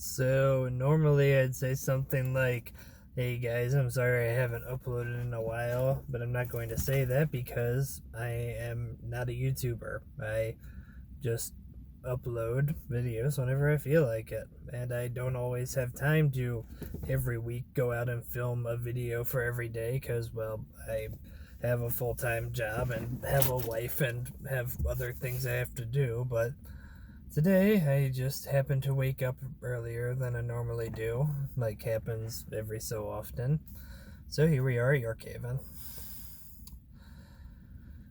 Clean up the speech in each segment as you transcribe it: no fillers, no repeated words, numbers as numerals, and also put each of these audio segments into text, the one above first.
So normally I'd say something like, hey guys, I'm sorry I haven't uploaded in a while, but I'm not going to say that because I am not a YouTuber. I just upload videos whenever I feel like it, and I don't always have time to every week go out and film a video for every day because, well, I have a full-time job and have a wife and have other things I have to do, but today, I just happened to wake up earlier than I normally do, like happens every so often. So here we are at Yorkhaven.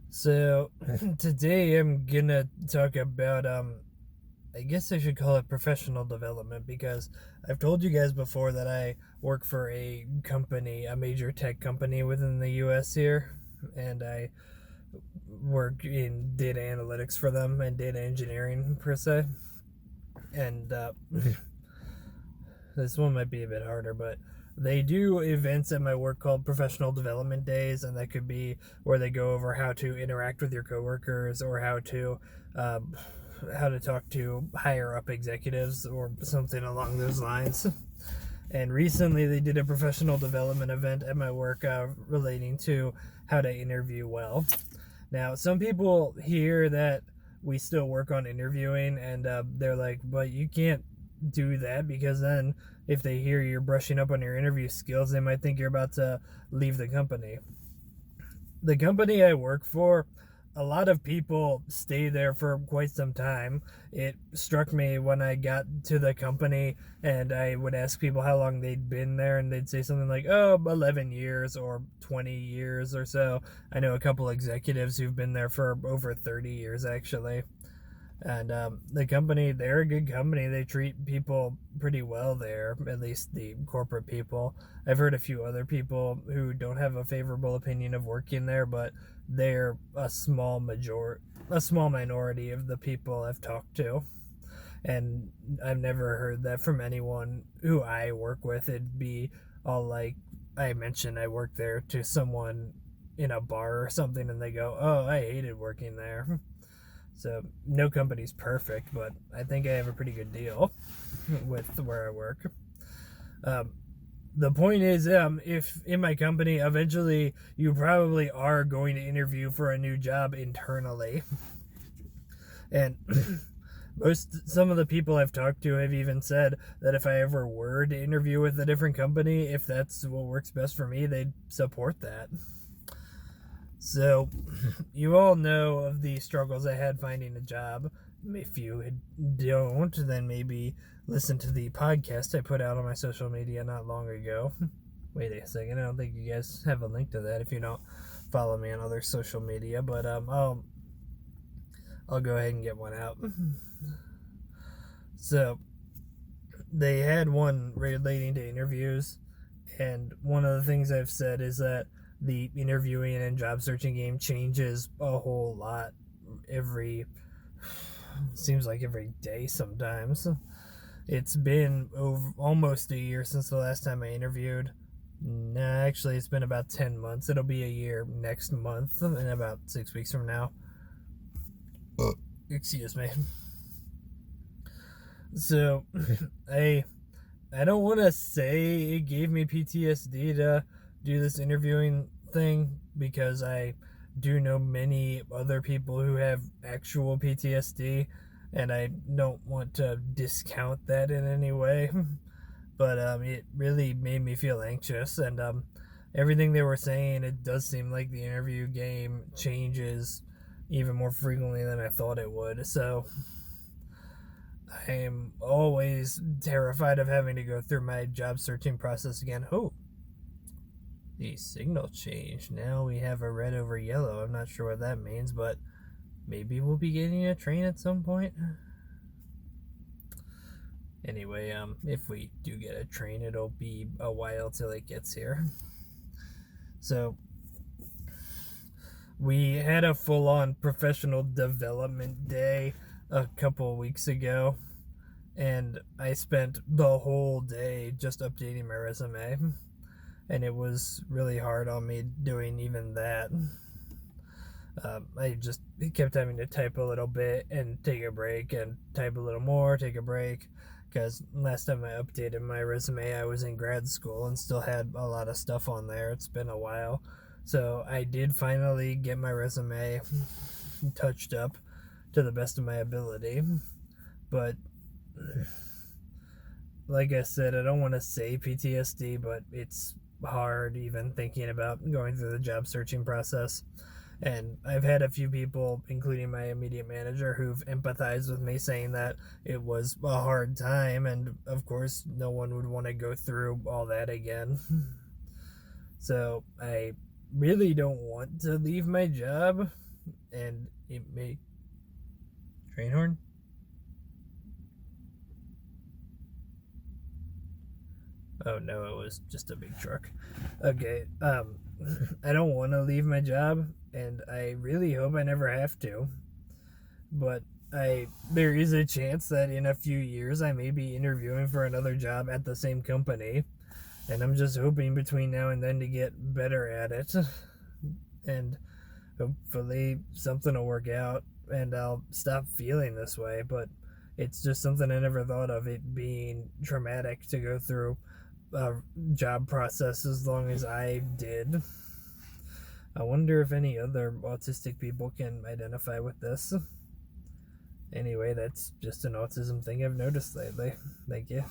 So today I'm gonna talk about I guess I should call it professional development because I've told you guys before that I work for a company, a major tech company within the US here, and I work in data analytics for them and data engineering per se. And this one might be a bit harder, but they do events at my work called professional development days, and that could be where they go over how to interact with your coworkers or how to talk to higher up executives or something along those lines. And recently they did a professional development event at my work relating to how to interview well. Now, some people hear that we still work on interviewing, and they're like, but you can't do that because then if they hear you're brushing up on your interview skills, they might think you're about to leave the company. The company I work for, a lot of people stay there for quite some time. It struck me when I got to the company and I would ask people how long they'd been there, and they'd say something like, 11 years or 20 years or so. I know a couple executives who've been there for over 30 years, actually. And the company, they're a good company. They treat people pretty well there, at least the corporate people. I've heard a few other people who don't have a favorable opinion of working there, but they're a small minority of the people I've talked to. And I've never heard that from anyone who I work with. It'd be all like, I mentioned I work there to someone in a bar or something, and they go, oh, I hated working there. So no company's perfect, but I think I have a pretty good deal with where I work. The point is, if in my company, eventually you probably are going to interview for a new job internally. And some of the people I've talked to have even said that if I ever were to interview with a different company, if that's what works best for me, they'd support that. So, you all know of the struggles I had finding a job. If you don't, then maybe listen to the podcast I put out on my social media not long ago. Wait a second, I don't think you guys have a link to that if you don't follow me on other social media, but I'll go ahead and get one out. So, they had one relating to interviews, and one of the things I've said is that the interviewing and job searching game changes a whole lot seems like every day sometimes. It's been almost a year since the last time I interviewed. Nah, actually it's been about 10 months. It'll be a year next month, in about 6 weeks from now. Excuse me. So I don't want to say it gave me PTSD to do this interviewing thing, because I do know many other people who have actual PTSD, and I don't want to discount that in any way. But it really made me feel anxious, and everything they were saying, it does seem like the interview game changes even more frequently than I thought it would. So I am always terrified of having to go through my job searching process again. The signal changed. Now we have a red over yellow. I'm not sure what that means, but maybe we'll be getting a train at some point. Anyway, if we do get a train, it'll be a while till it gets here. So, we had a full-on professional development day a couple weeks ago, and I spent the whole day just updating my resume. And it was really hard on me doing even that. I just kept having to type a little bit and take a break and type a little more, take a break. because last time I updated my resume, I was in grad school and still had a lot of stuff on there. It's been a while. So I did finally get my resume touched up to the best of my ability. But like I said, I don't want to say PTSD, but it's hard even thinking about going through the job searching process. And I've had a few people, including my immediate manager, who've empathized with me, saying that it was a hard time, and of course no one would want to go through all that again. So I really don't want to leave my job, and it may... Train horn? Oh no, it was just a big truck. Okay, I don't want to leave my job, and I really hope I never have to. But there is a chance that in a few years I may be interviewing for another job at the same company, and I'm just hoping between now and then to get better at it, and hopefully something will work out and I'll stop feeling this way. But it's just something I never thought of, it being traumatic to go through a job process as long as I did. I wonder if any other autistic people can identify with this. Anyway, that's just an autism thing I've noticed lately. Thank you.